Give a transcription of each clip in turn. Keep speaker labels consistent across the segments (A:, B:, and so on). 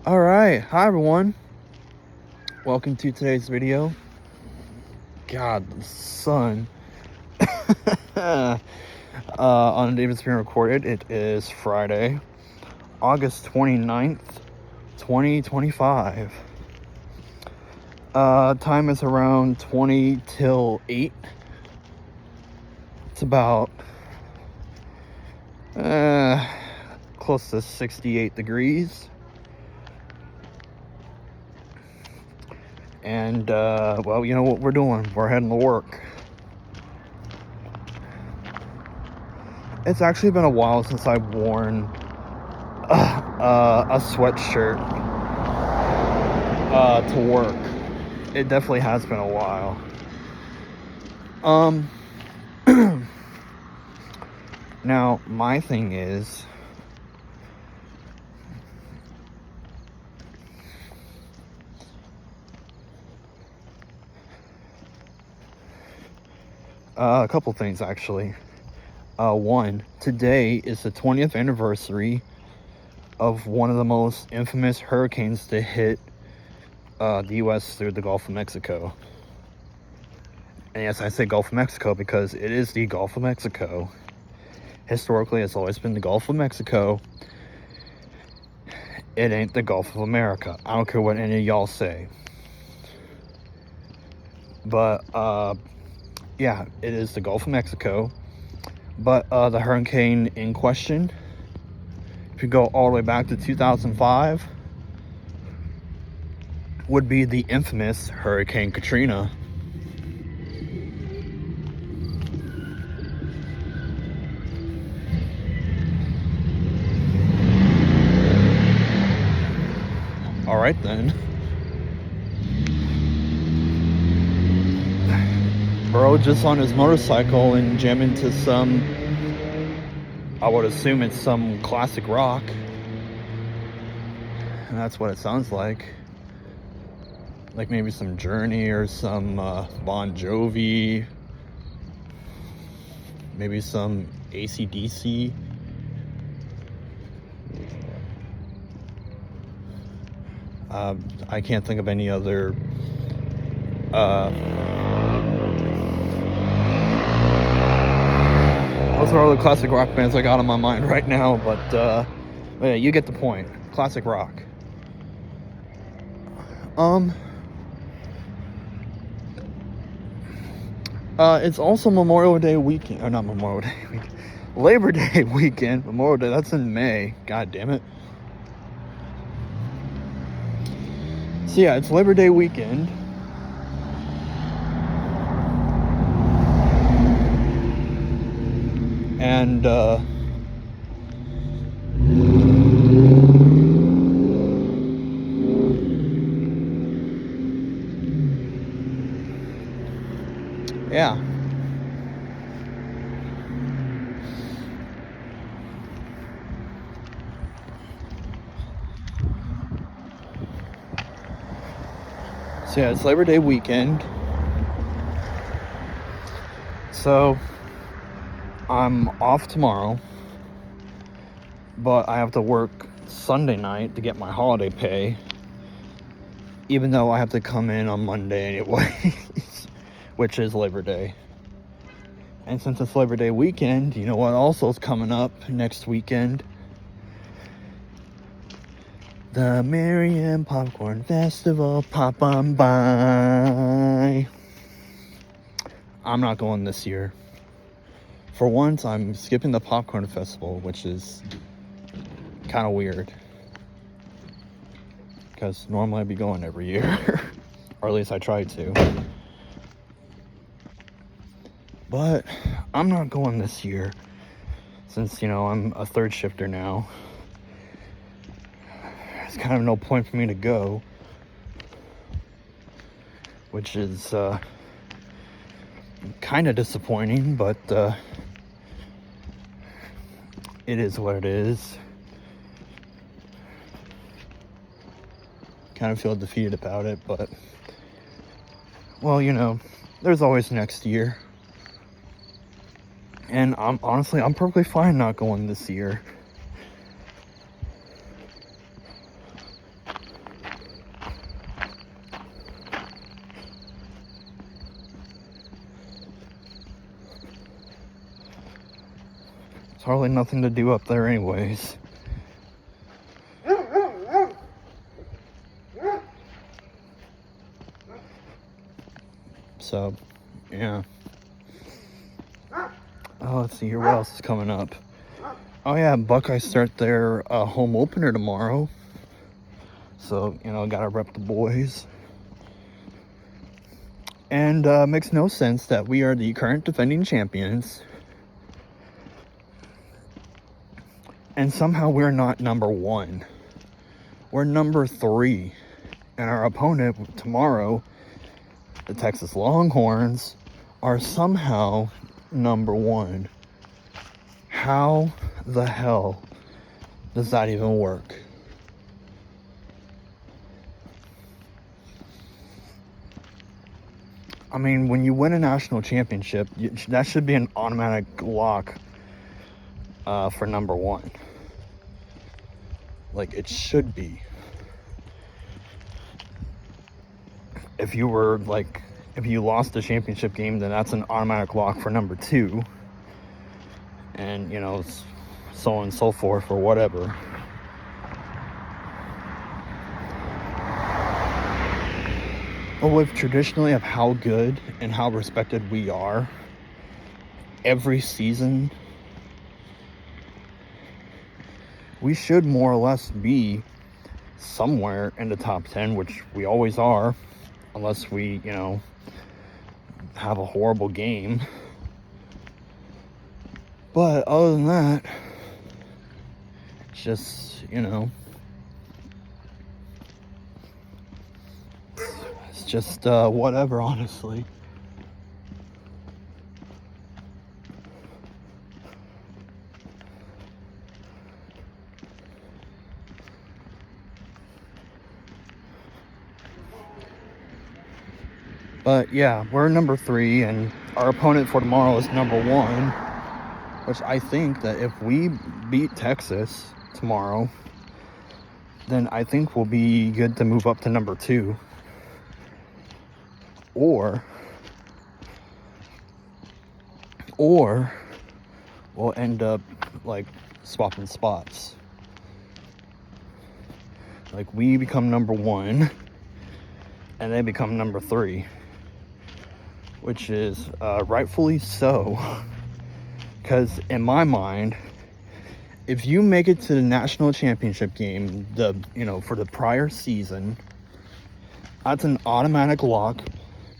A: Alright, hi everyone. Welcome to today's video. God, the sun. On the day it's being recorded, it is Friday, August 29th, 2025. Time is around 20 till 8. It's about close to 68 degrees. And, well, you know what we're doing? We're heading to work. It's actually been a while since I've worn a sweatshirt to work. It definitely has been a while. Now, my thing is, a couple things actually. One, today is the 20th anniversary of one of the most infamous hurricanes to hit the U.S. through the Gulf of Mexico. And yes, I say Gulf of Mexico because it is the Gulf of Mexico. Historically, it's always been the Gulf of Mexico. It ain't the Gulf of America. I don't care what any of y'all say. But, yeah, it is the Gulf of Mexico. But the hurricane in question, if you go all the way back to 2005, would be the infamous Hurricane Katrina. All right then. Bro just on his motorcycle and jam into some, I would assume it's some classic rock. And that's what it sounds like. Like maybe some Journey or some Bon Jovi. Maybe some AC/DC. I can't think of any other those are all the classic rock bands I got on my mind right now, but yeah, you get the point. Classic rock. It's also Memorial Day weekend. Or not Memorial Day weekend. Labor Day weekend. Memorial Day, that's in May. God damn it. So yeah, it's Labor Day weekend. And yeah. So yeah, it's Labor Day weekend. So I'm off tomorrow, but I have to work Sunday night to get my holiday pay, even though I have to come in on Monday anyways, which is Labor Day. And since it's Labor Day weekend, you know what also is coming up next weekend? The Marion Popcorn Festival, pop on by. I'm not going this year. For once, I'm skipping the Popcorn Festival, which is kind of weird. Because normally I'd be going every year. Or at least I try to. But I'm not going this year. Since, you know, I'm a third shifter now. There's kind of no point for me to go. Which is kind of disappointing, but it is what it is. Kind of feel defeated about it, but well, you know, there's always next year. And I'm perfectly fine not going this year. hardly nothing to do up there anyways. So, yeah. Oh, let's see here. What else is coming up? Oh, yeah. Buckeyes start their home opener tomorrow. So, gotta rep the boys. And makes no sense that we are the current defending champions. And somehow we're not number 1. We're number 3. And our opponent tomorrow, the Texas Longhorns, are somehow number 1. How the hell does that even work? I mean, when you win a national championship, that should be an automatic lock for number 1. Like, it should be. If you lost the championship game, then that's an automatic lock for number 2. And, so on and so forth, or whatever. But with traditionally of how good and how respected we are every season, we should more or less be somewhere in the top 10, which we always are, unless we, have a horrible game. But other than that, it's just, it's just whatever, honestly. But yeah, we're number 3, and our opponent for tomorrow is number 1, which I think that if we beat Texas tomorrow, then I think we'll be good to move up to number 2. Or we'll end up like swapping spots. Like, we become number 1 and they become number 3. Which is rightfully so, because in my mind, if you make it to the national championship game, for the prior season, that's an automatic lock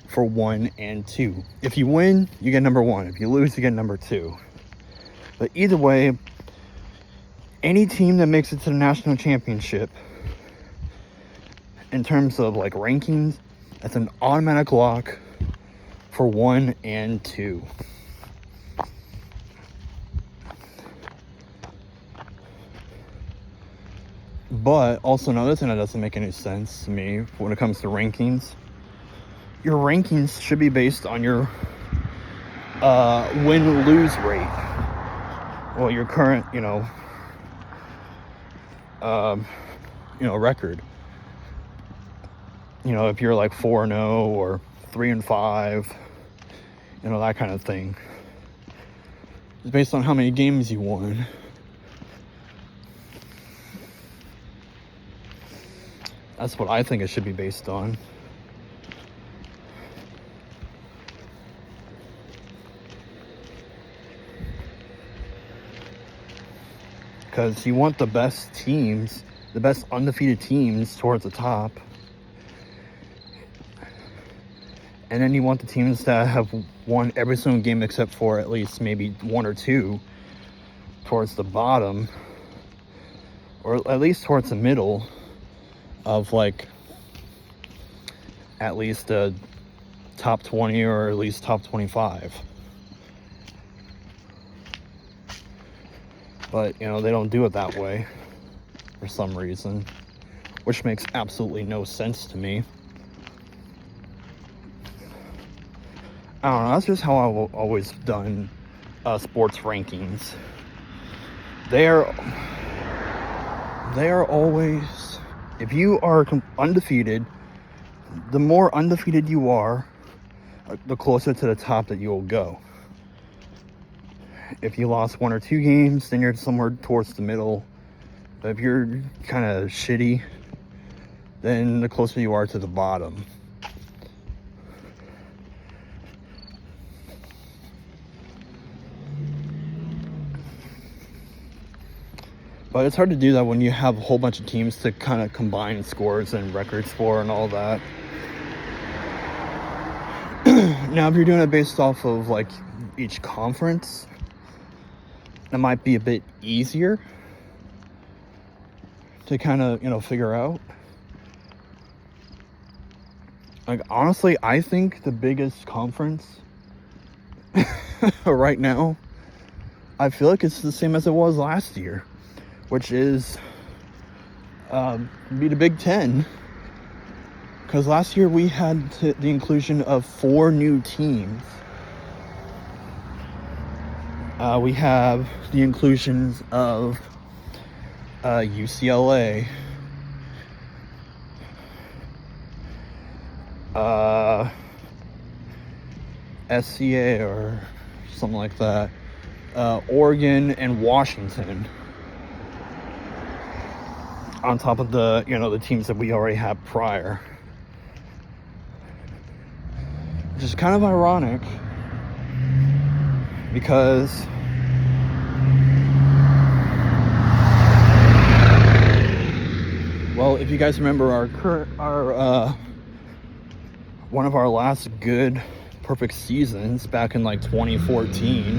A: for 1 and 2. If you win, you get number 1. If you lose, you get number 2. But either way, any team that makes it to the national championship, in terms of like rankings, that's an automatic lock for 1 and 2. But also another thing that doesn't make any sense to me when it comes to rankings, your rankings should be based on your win-lose rate. Well, your current, record. If you're like 4-0 or 3-5, that kind of thing. It's based on how many games you won. That's what I think it should be based on. Because you want the best teams, the best undefeated teams towards the top. And then you want the teams that have won every single game except for at least maybe 1 or 2 towards the bottom, or at least towards the middle of like at least a top 20 or at least top 25. But, they don't do it that way for some reason, which makes absolutely no sense to me. I don't know, that's just how I've always done sports rankings. They are always, if you are undefeated, the more undefeated you are, the closer to the top that you will go. If you lost 1 or 2 games, then you're somewhere towards the middle. But if you're kind of shitty, then the closer you are to the bottom. But it's hard to do that when you have a whole bunch of teams to kind of combine scores and records for and all that. Now, if you're doing it based off of like each conference, that might be a bit easier to kind of, figure out. Like, honestly, I think the biggest conference right now, I feel like it's the same as it was last year, which is be the Big Ten. Because last year we had the inclusion of 4 new teams. We have the inclusions of UCLA, SCA or something like that, Oregon and Washington, on top of the the teams that we already had prior, which is kind of ironic because well, if you guys remember our one of our last good perfect seasons back in like 2014,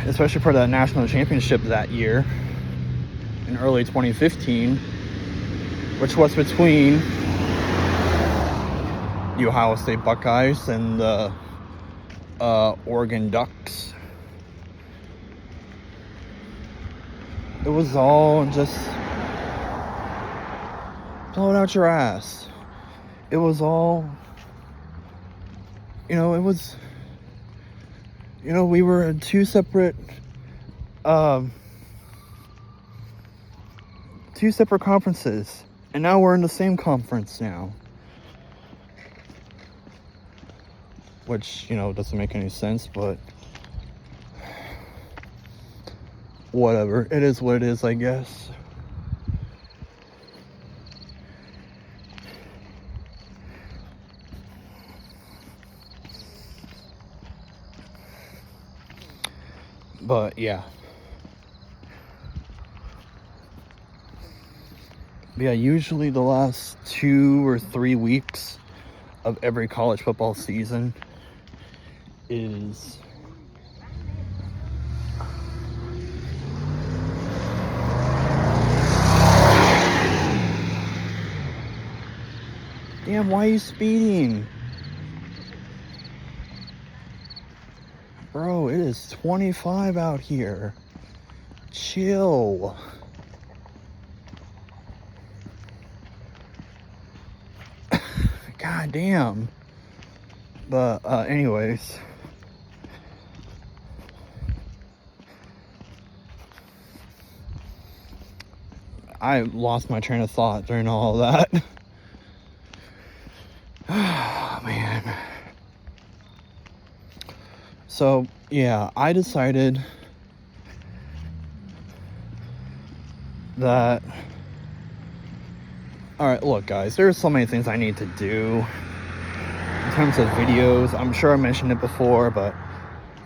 A: especially for the national championship that year in early 2015, which was between the Ohio State Buckeyes and the Oregon Ducks. It was all just blowing out your ass. It was all, it was, we were in 2 separate conferences, and now we're in the same conference now. Which, doesn't make any sense, but whatever. It is what it is, I guess. But yeah. Yeah, usually the last 2 or 3 weeks of every college football season is damn, why are you speeding? Bro, it is 25 out here. Chill. God damn. But anyways, I lost my train of thought during all that. Oh, man. So, yeah, I decided that, alright, look guys, there's so many things I need to do in terms of videos. I'm sure I mentioned it before, but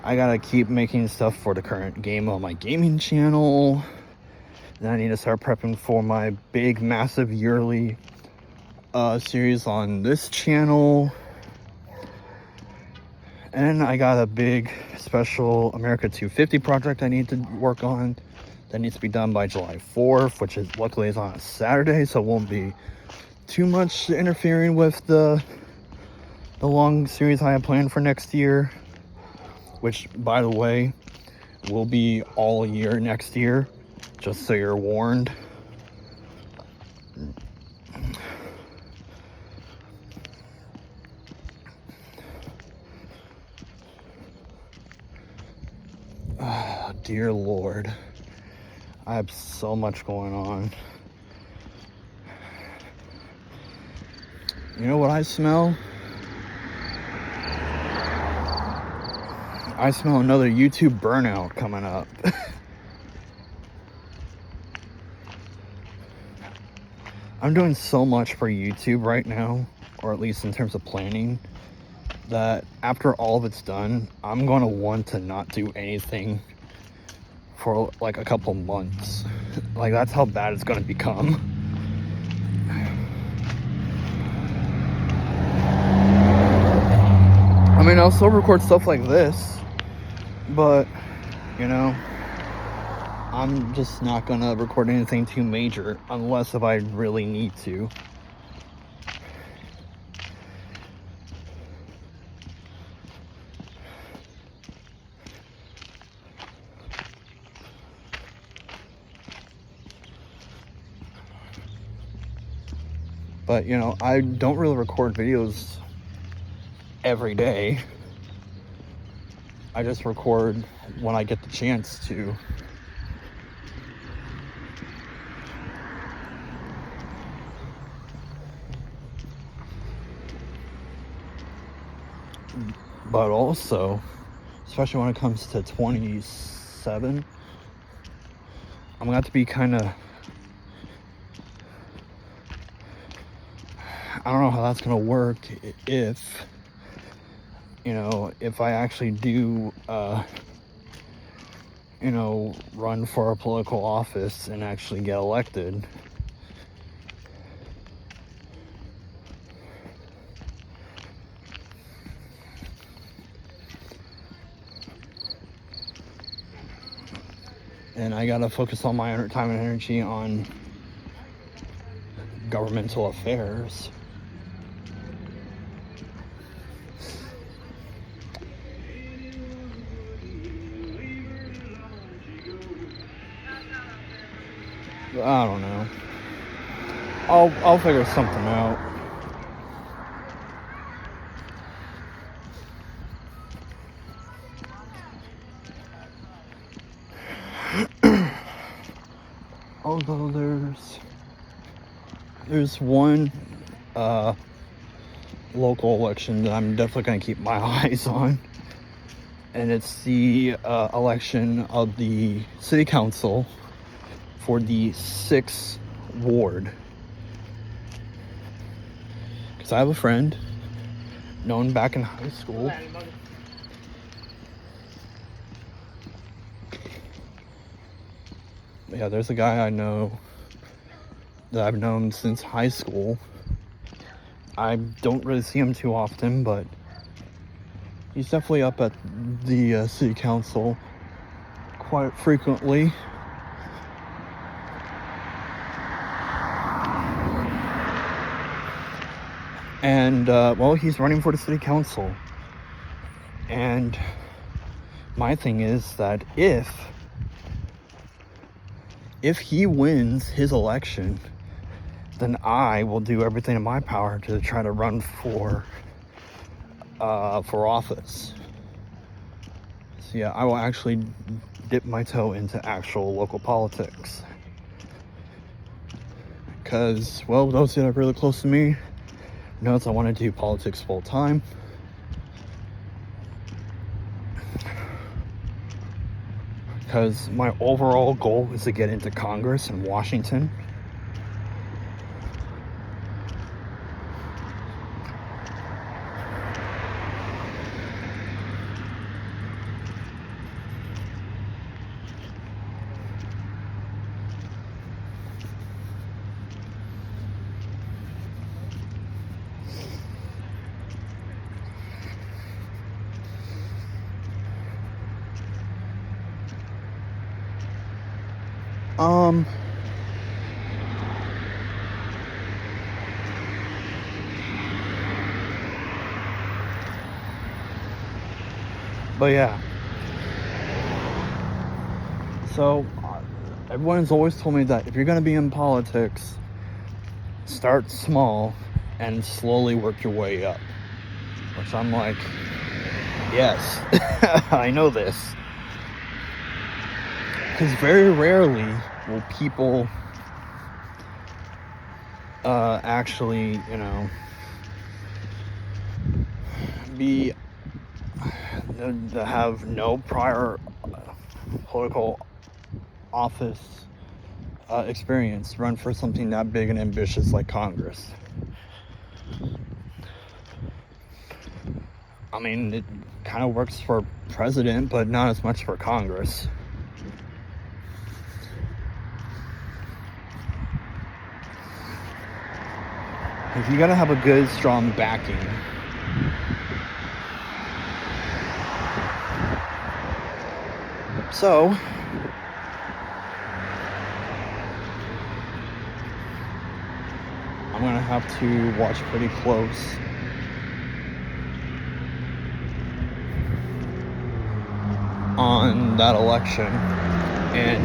A: I gotta keep making stuff for the current game on my gaming channel. Then I need to start prepping for my big, massive yearly series on this channel. And I got a big special America 250 project I need to work on that needs to be done by July 4th, which is luckily is on a Saturday, so it won't be too much interfering with the long series I have planned for next year, which, by the way, will be all year next year, just so you're warned. Oh, dear Lord. I have so much going on. You know what I smell? I smell another YouTube burnout coming up. I'm doing so much for YouTube right now, or at least in terms of planning, that after all of it's done, I'm going to want to not do anything for like a couple months. Like, that's how bad it's going to become. I mean, I'll still record stuff like this, but, you know, I'm just not going to record anything too major unless if I really need to. But, you know, I don't really record videos every day. I just record when I get the chance to. But also, especially when it comes to 27, I'm gonna have to be kind of, I don't know how that's gonna work if, you know, if I actually do, you know, run for a political office and actually get elected. And I gotta focus all my time and energy on governmental affairs. I don't know. I'll figure something out. Although there's one local election that I'm definitely gonna keep my eyes on, and it's the election of the city council for the 6th ward. Because I have a friend known back in high school. Yeah, there's a guy I know that I've known since high school. I don't really see him too often, but he's definitely up at the city council quite frequently. And, well, he's running for the city council. And my thing is that if he wins his election, then I will do everything in my power to try to run for office. So yeah, I will actually dip my toe into actual local politics. Because, well, those that are really close to me knows I want to do politics full time. Because my overall goal is to get into Congress in Washington. But yeah. So, everyone's always told me that if you're going to be in politics, start small and slowly work your way up. Which I'm like, yes, I know this. Because very rarely will people actually, you know, that have no prior political office experience run for something that big and ambitious like Congress. I mean, it kind of works for president, but not as much for Congress. If you gotta have a good, strong backing. So, I'm gonna have to watch pretty close on that election, and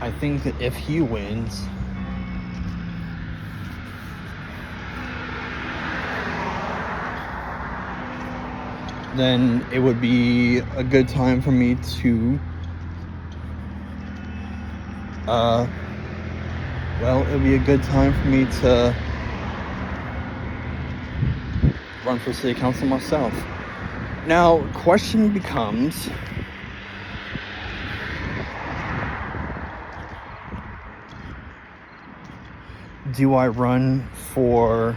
A: I think that if he wins, then it would be a good time for me to it would be a good time for me to run for city council myself. Now, question becomes, do I run for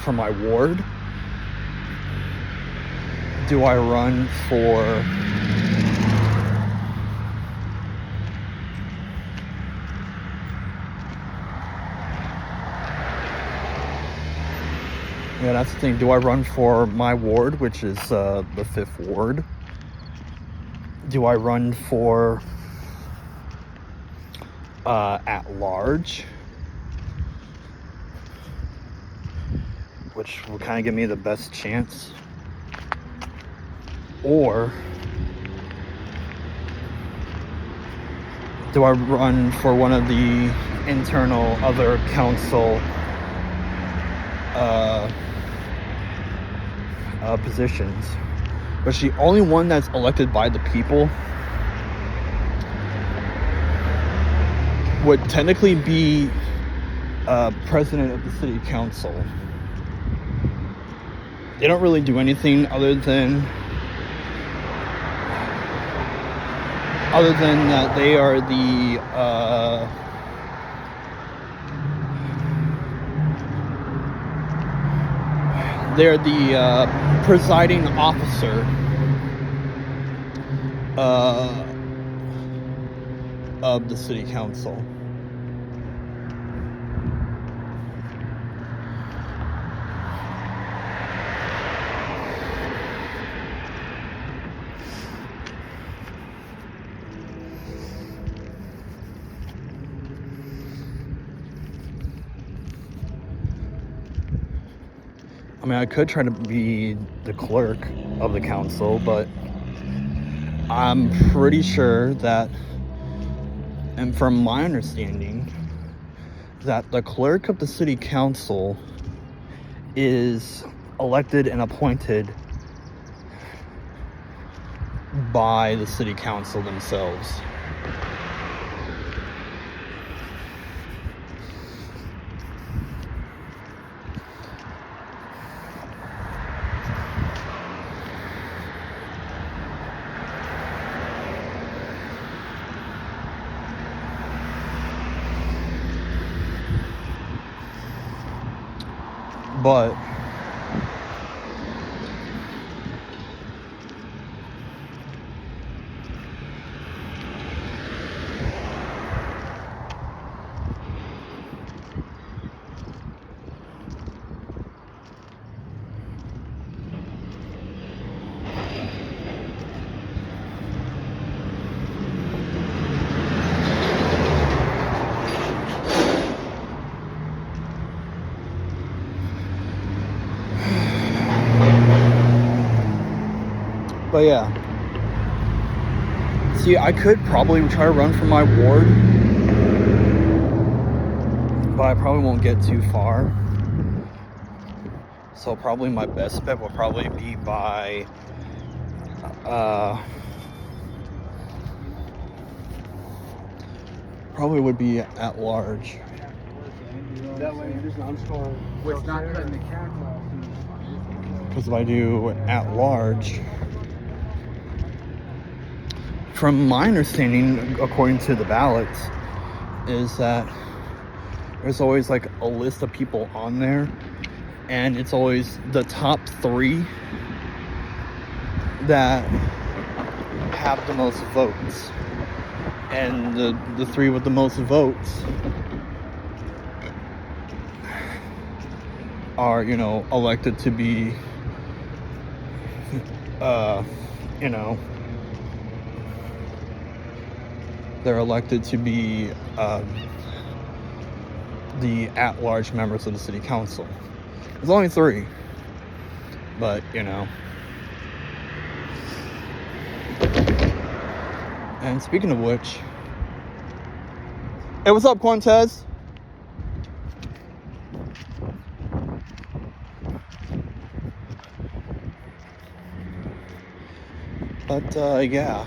A: my ward? Do I run for yeah, that's the thing. Do I run for my ward, which is the 5th ward? Do I run for at large, which will kind of give me the best chance? Or do I run for one of the internal other council positions, which the only one that's elected by the people would technically be president of the city council. They don't really do anything other than that they are they're the presiding officer of the city council. I mean, I could try to be the clerk of the council, but I'm pretty sure that, and from my understanding, that the clerk of the city council is elected and appointed by the city council themselves. But yeah. See, I could probably try to run for my ward, but I probably won't get too far. So probably my best bet will probably be by probably would be at large.
B: That way, just unscore.
C: Well, it's not cutting the camera off.
A: Because if I do at large, from my understanding, according to the ballots, is that there's always like a list of people on there, and it's always the top 3 that have the most votes, and the 3 with the most votes are, you know, elected to be you know, they're elected to be the at-large members of the city council. There's only 3, but you know. And speaking of which, hey, what's up, Quantez? But yeah.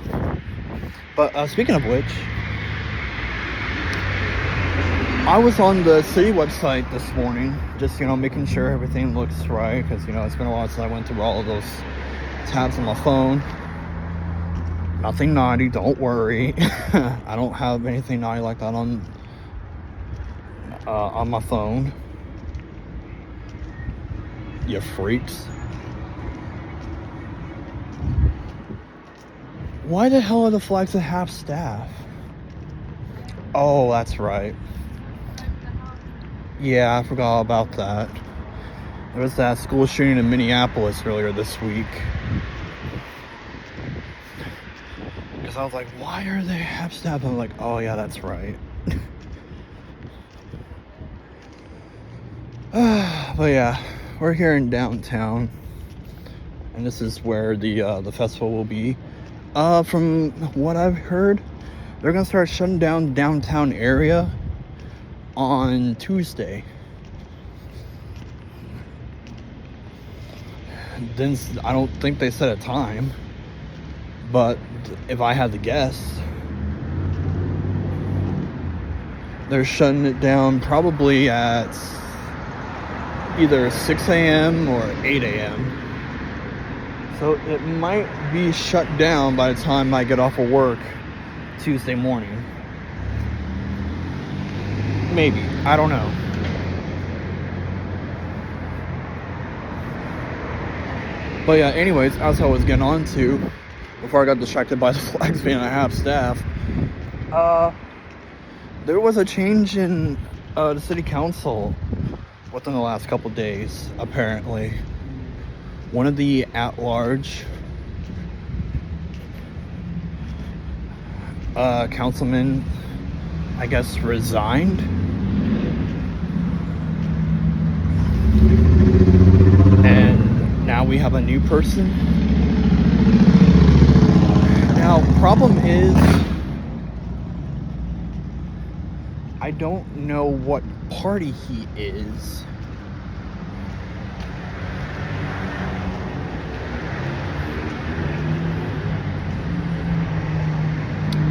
A: But speaking of which, I was on the city website this morning, just, you know, making sure everything looks right, because, you know, it's been a while since I went through all of those tabs on my phone. Nothing naughty, don't worry. I don't have anything naughty like that on my phone. You freaks. Why the hell are the flags at half staff? Oh, that's right. Yeah, I forgot about that. There was that school shooting in Minneapolis earlier this week. Because I was like, why are they half staff? I'm like, oh yeah, that's right. But yeah, we're here in downtown, and this is where the festival will be. From what I've heard, they're gonna start shutting down the downtown area on Tuesday. Then I don't think they set a time, but if I had to guess, they're shutting it down probably at either 6 a.m. or 8 a.m. So it might be shut down by the time I get off of work Tuesday morning. Maybe. I don't know. But yeah, anyways, as I was getting on to, before I got distracted by the flags being at half staff, there was a change in the city council within the last couple days, apparently. One of the at-large councilmen, I guess, resigned. And now we have a new person. Now, problem is, I don't know what party he is.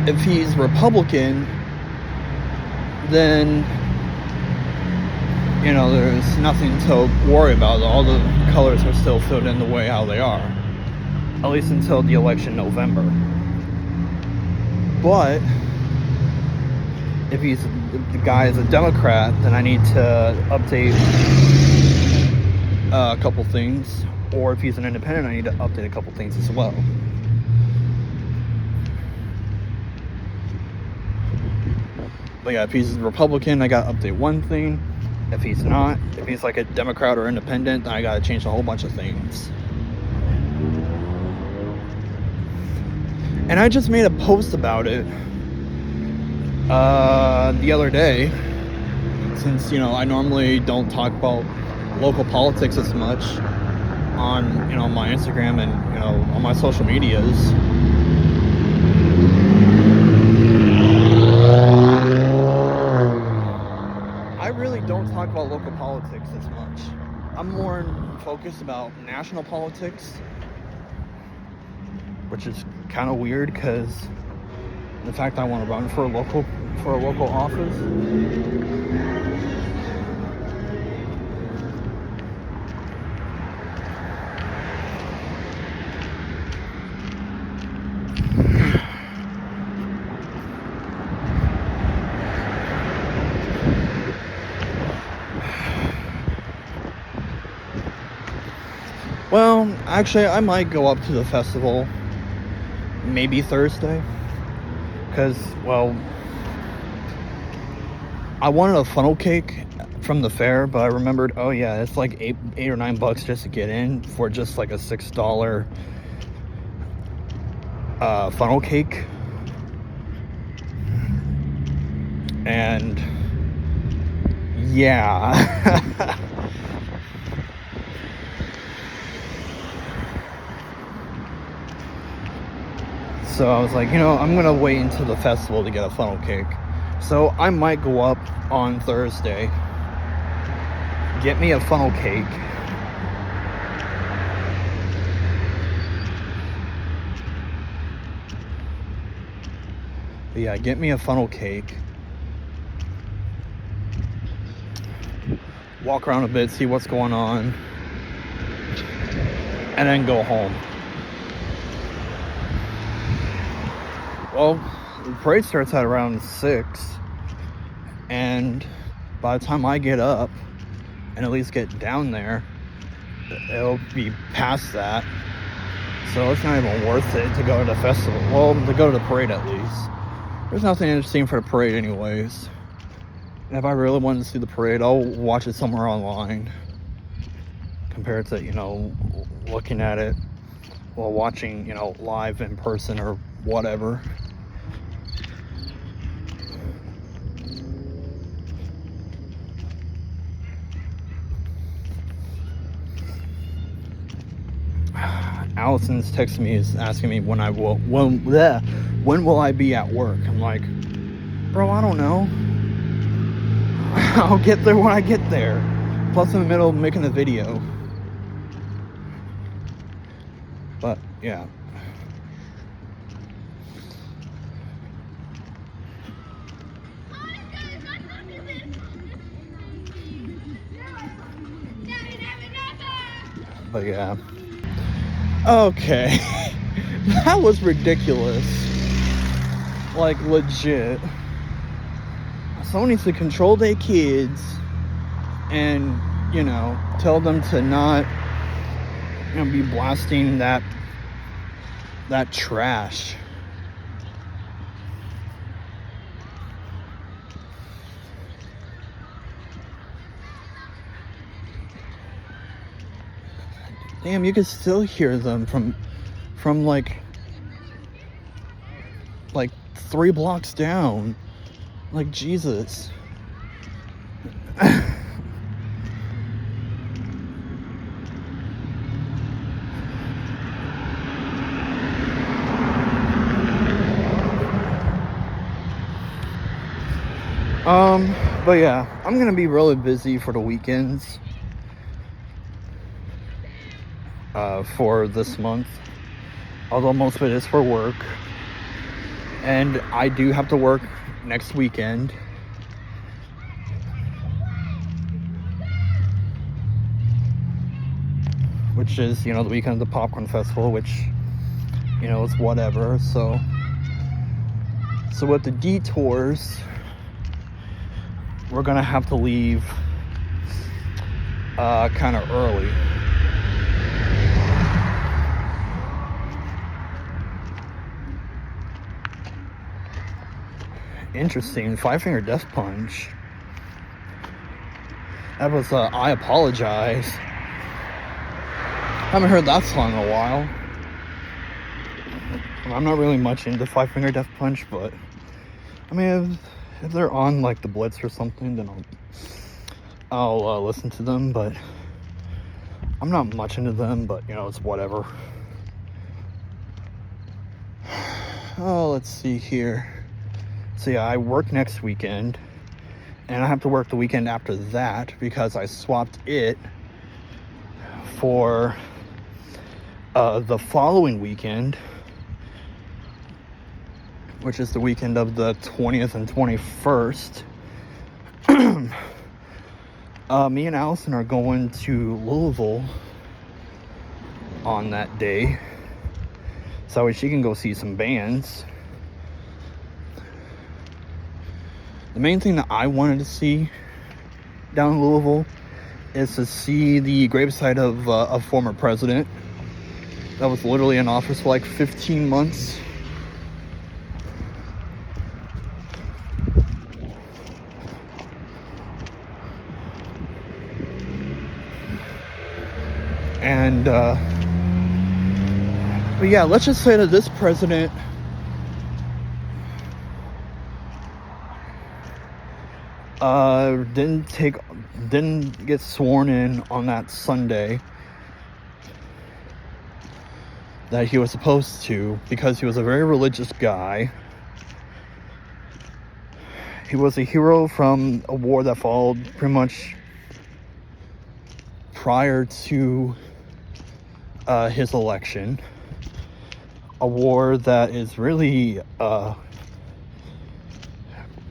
A: If he's Republican, then, you know, there's nothing to worry about. All the colors are still filled in the way how they are, at least until the election in November. But if the guy is a Democrat, then I need to update a couple things. Or if he's an independent, I need to update a couple things as well. But yeah, if he's a Republican, I gotta update one thing. If he's not, if he's like a Democrat or independent, then I gotta change a whole bunch of things. And I just made a post about it the other day, since, you know, I normally don't talk about local politics as much on, you know, my Instagram and, you know, on my social medias. I really don't talk about local politics as much. I'm more focused about national politics, which is kind of weird because the fact I want to run for a local office. Well, actually, I might go up to the festival maybe Thursday. Because, well, I wanted a funnel cake from the fair, but I remembered, oh yeah, it's like $8 or $9 just to get in for just like a $6 funnel cake. And yeah. So I was like, I'm gonna wait until the festival to get a funnel cake. So I might go up on Thursday, get me a funnel cake, but yeah, get me a funnel cake, walk around a bit, see what's going on, and then go home. Well, the parade starts at around 6, and by the time I get up and at least get down there, it'll be past that. So it's not even worth it to go to the festival. Well, to go to the parade at least. There's nothing interesting for the parade anyways. And if I really wanted to see the parade, I'll watch it somewhere online compared to, looking at it while watching, live in person or whatever. Allison's texting me, is asking me when will I be at work. I'm like, bro, I don't know. I'll get there when I get there. Plus, in the middle of making a video. But yeah. But yeah. Okay. That was ridiculous. Like, legit. Someone needs to control their kids and, tell them to not, be blasting that trash. Damn, you can still hear them from like 3 blocks down. Like, Jesus. But yeah, I'm gonna be really busy for the weekends. For this month, although most of it is for work, and I do have to work next weekend. Which is, the weekend of the Popcorn Festival, which, is whatever. So with the detours, we're gonna have to leave kind of early. Interesting. Five Finger Death Punch. That was I Apologize. Haven't heard that song in a while. I'm not really much into Five Finger Death Punch, but I mean, if they're on like the Blitz or something, then I'll listen to them. But I'm not much into them. But it's whatever. Oh, let's see here. So yeah, I work next weekend, and I have to work the weekend after that because I swapped it for the following weekend, which is the weekend of the 20th and 21st. Me and Allison are going to Louisville on that day. so she can go see some bands. The main thing that I wanted to see down in Louisville is to see the gravesite of a former president that was literally in office for like 15 months. And but yeah, let's just say that this president didn't get sworn in on that Sunday that he was supposed to, because he was a very religious guy. He was a hero from a war that followed pretty much prior to his election. A war that is really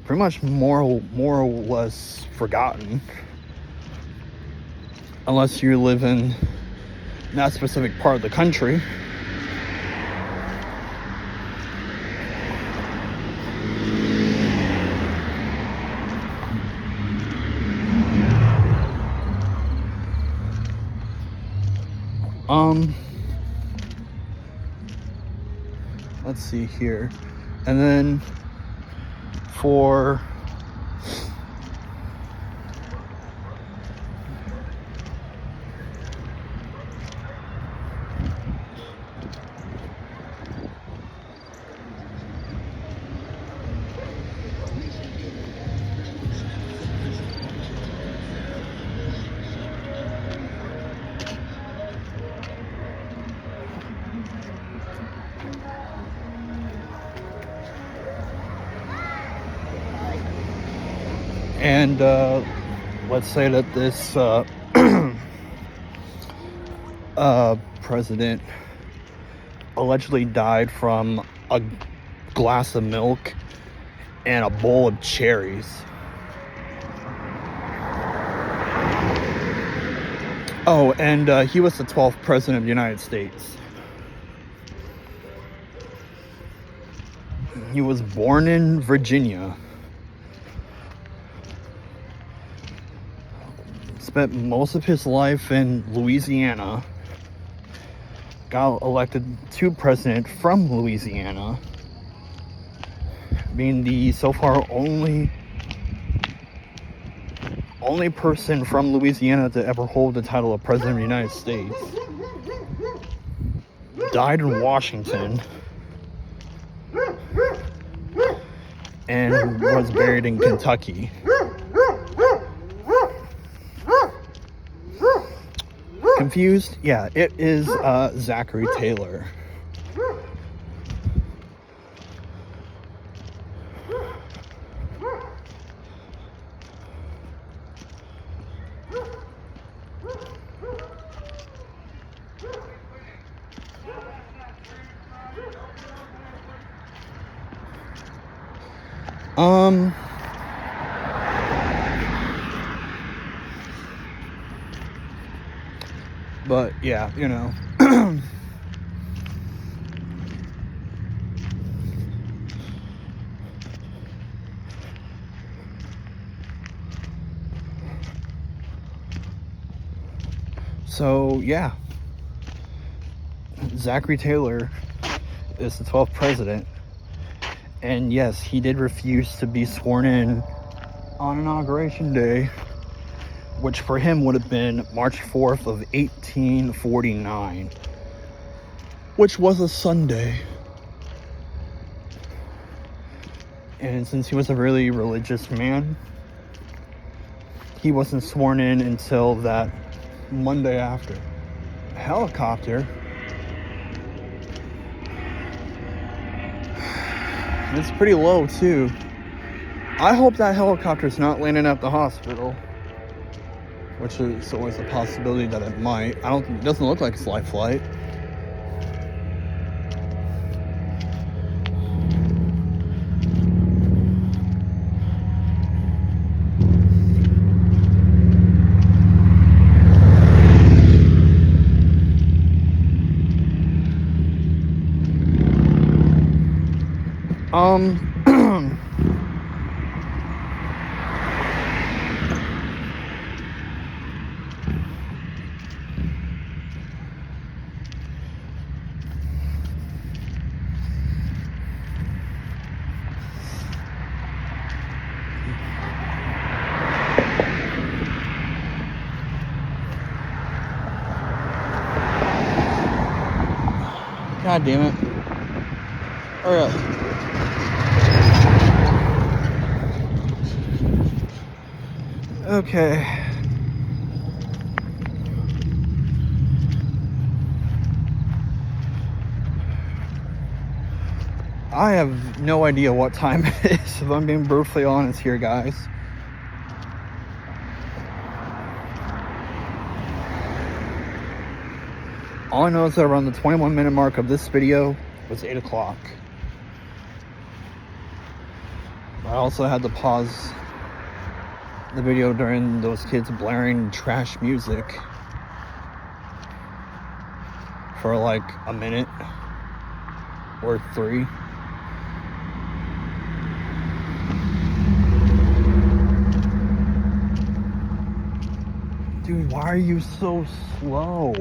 A: pretty much more or less forgotten, unless you live in that specific part of the country. Let's see here. And then for and let's say that this president allegedly died from a glass of milk and a bowl of cherries. Oh, and he was the 12th president of the United States. He was born in Virginia. Spent most of his life in Louisiana. Got elected to president from Louisiana, being the so far only person from Louisiana to ever hold the title of president of the United States. Died in Washington and was buried in Kentucky. Confused? Yeah, it is Zachary Taylor. But yeah, you know. So yeah, Zachary Taylor is the 12th president, and yes, he did refuse to be sworn in on Inauguration Day, which for him would have been March 4th of 1849, which was a Sunday. And since he was a really religious man, he wasn't sworn in until that Monday after. A helicopter. It's pretty low too. I hope that helicopter's not landing at the hospital, which is always a possibility that it might. It doesn't look like it's life flight. God damn it. Hurry up. Okay. I have no idea what time it is, if I'm being brutally honest here, guys. All I know is that around the 21-minute mark of this video was 8 o'clock. I also had to pause the video during those kids blaring trash music for like a minute or 3. Dude, why are you so slow?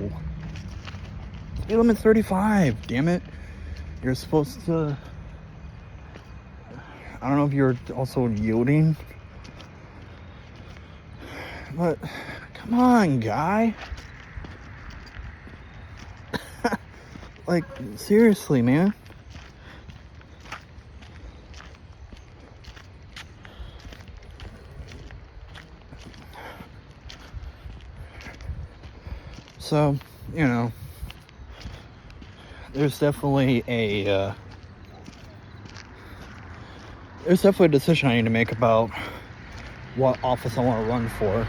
A: Speed limit's 35, damn it. You're supposed to... I don't know if you're also yielding. But, come on, guy. Like, seriously, man. So, you know, there's definitely a decision I need to make about what office I want to run for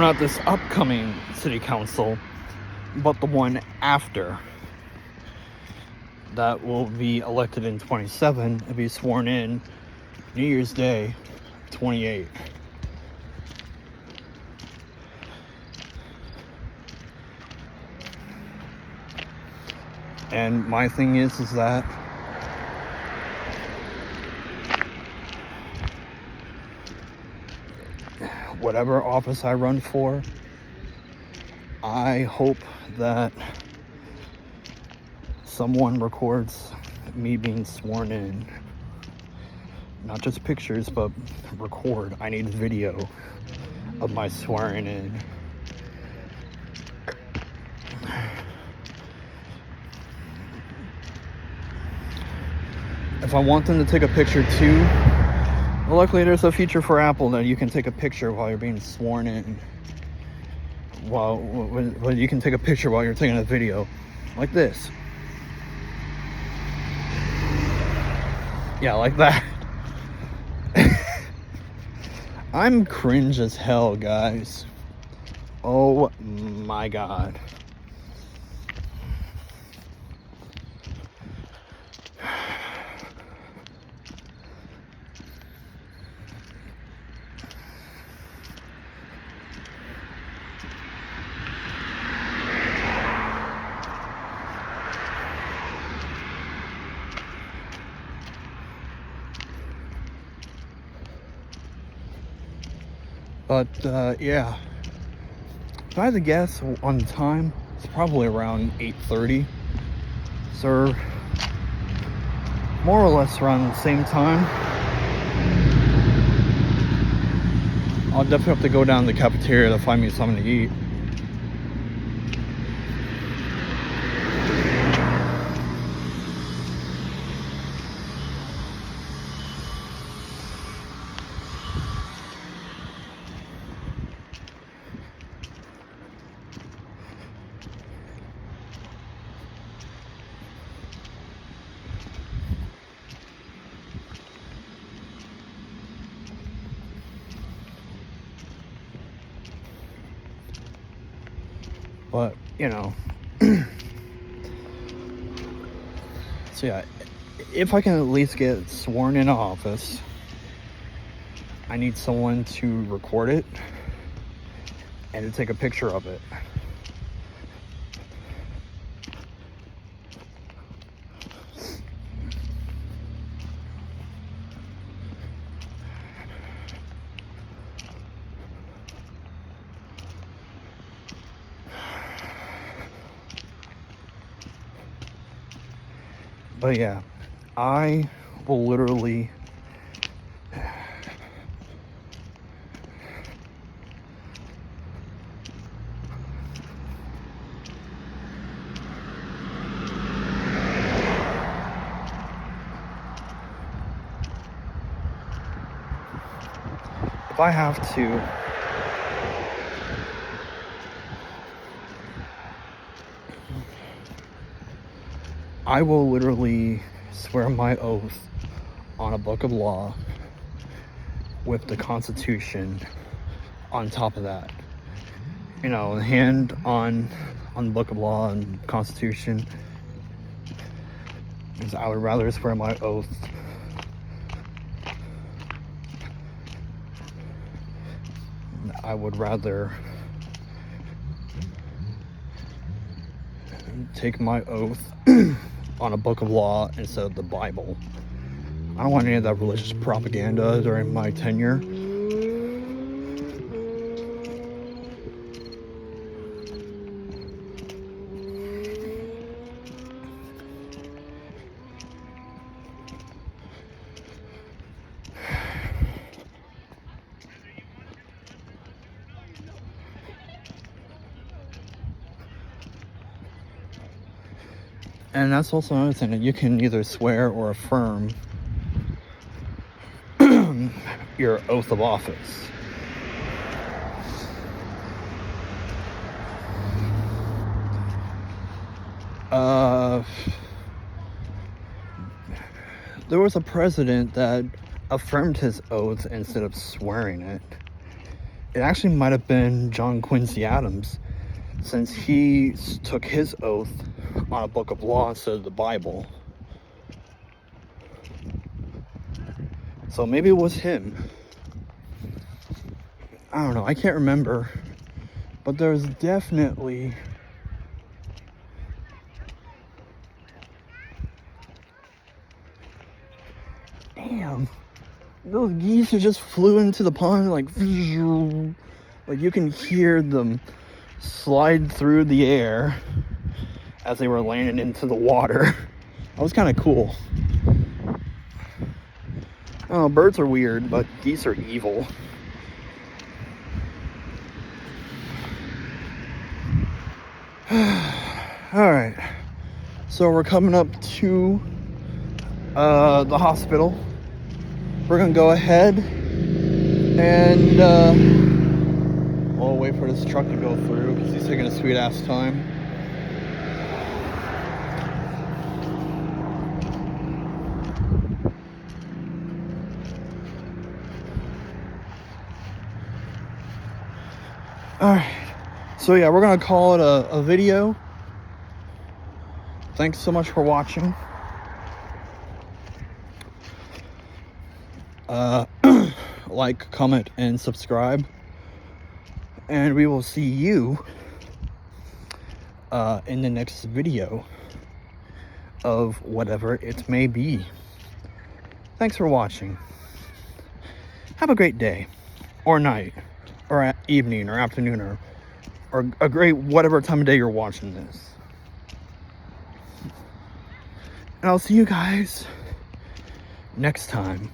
A: not this upcoming city council, but the one after. That will be elected in 27 and be sworn in New Year's Day 28. And my thing is that whatever office I run for, I hope that someone records me being sworn in. Not just pictures, but record. I need video of my swearing in. If I want them to take a picture too, well, luckily there's a feature for Apple that you can take a picture while you're being sworn in. Well, you can take a picture while you're taking a video, like this. Yeah, like that. I'm cringe as hell, guys. Oh my god. But, yeah. If I had to guess on time, it's probably around 8:30. So, more or less around the same time. I'll definitely have to go down to the cafeteria to find me something to eat. But, you know, so yeah, if I can at least get sworn in office, I need someone to record it and to take a picture of it. But yeah, I will literally if I have to, I will literally swear my oath on a book of law with the Constitution on top of that. You know, hand on the book of law and Constitution. Because I would rather swear my oath I would rather take my oath on a book of law instead of the Bible. I don't want any of that religious propaganda during my tenure. And that's also another thing, that you can either swear or affirm your oath of office. There was a president that affirmed his oath instead of swearing it. It actually might have been John Quincy Adams, since he took his oath on a book of law instead of the Bible. So maybe it was him. I don't know, I can't remember. But there's definitely damn, those geese just flew into the pond like you can hear them slide through the air as they were landing into the water. That was kind of cool. Oh, birds are weird, but geese are evil. Alright, so we're coming up to the hospital. We're gonna go ahead and we'll wait for this truck to go through because he's taking a sweet ass time. Alright, so yeah, we're gonna call it a video. Thanks so much for watching. Like, comment, and subscribe. And we will see you in the next video of whatever it may be. Thanks for watching. Have a great day, or night, or evening, or afternoon, or a great whatever time of day you're watching this. And I'll see you guys next time.